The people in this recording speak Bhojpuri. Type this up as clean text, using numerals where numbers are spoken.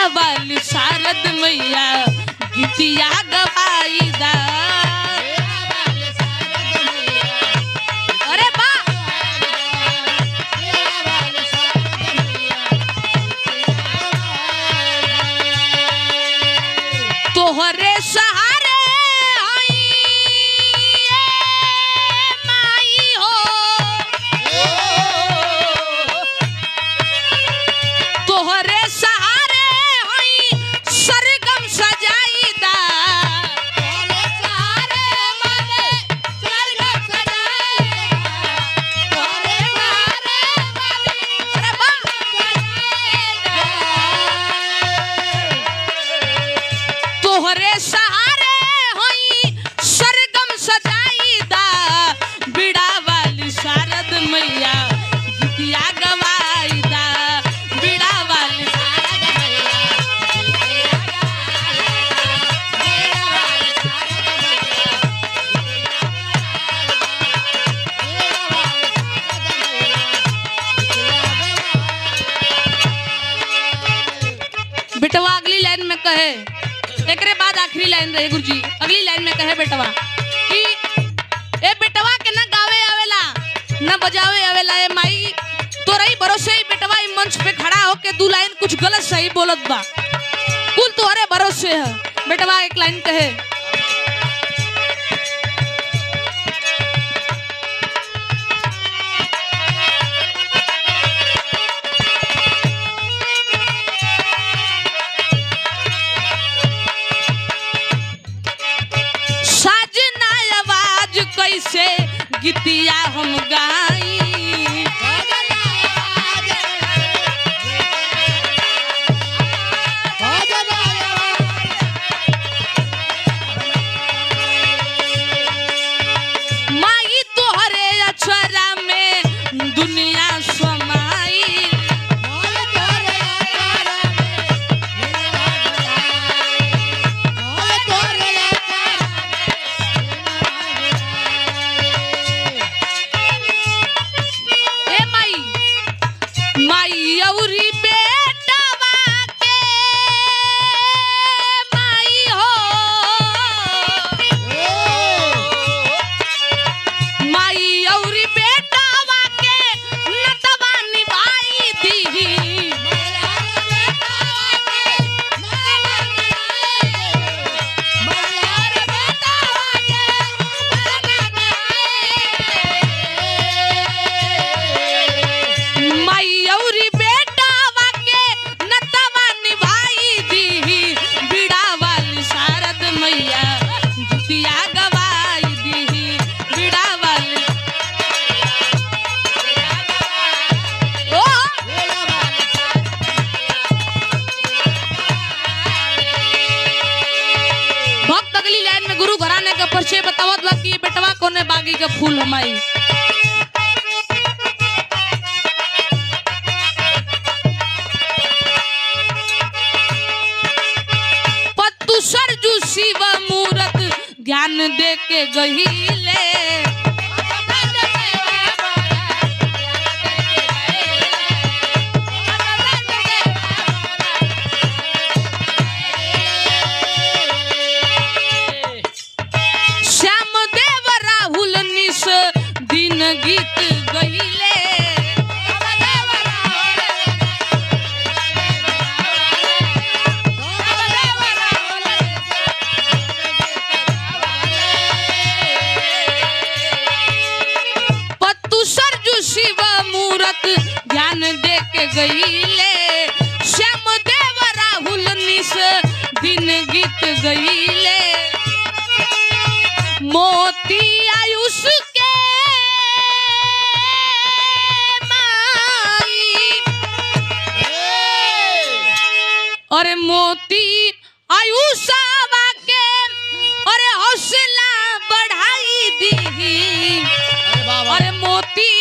बीड़ा वाली शारद मैया गीतिया गवाई दा। अरे बा तोहरे सहारे आई माई हो, तोहरे सहारे आई सरगम सजाई दा। तोहरे सहारे माने सरगम सजाई दा, तोहरे सहारे माने अरे बा तोहरे सहारे होई सरगम सजाई दा। बीड़ा वाली शारद मैया गीतिया गवाई दा। बीड़ा वाली शारद मैया गीतिया बेटवा अगली लाइन में कहे, एकरे बाद आखिरी लाइन रहे गुरुजी। अगली लाइन में कहे बेटवा कि ए बेटवा के ना गावे आवेला ना बजावे आवेला, ए माई तोरा ही भरोसे ही बेटवा ई मंच पे खड़ा होके दो लाइन कुछ गलत सही बोलत बा, कुल तोहरे भरोसे है। बेटवा एक लाइन कहे, कैसे गीतिया हम गाई। माई तोहरे अक्षरा में दुनिया समाई। माई औरी बेटवा के माई हो, माई औरी बेटवा के नटवा निभाई दी। माई औरी बेटवा के नटवा निभाई दी। बीड़ा वाली शारद मैया गीतिया गवाई दी। बीड़ा वाली ओ भक्त अगली लाइन में गुरु घराने का परिचय बतावत बा कि बेटवा कोने बागी के फूल हमाई। सरजू शिव मूरत ज्ञान दे के गहिले। श्याम देव राहुल निस दिन गीत गहिले। शिव मूरत ज्ञान दे के गईले। श्याम देव राहुल निस दिन गीत गईले। मोती आयुष के माई और मोती आयुष के और हौसला बढ़ाई दी। और मोती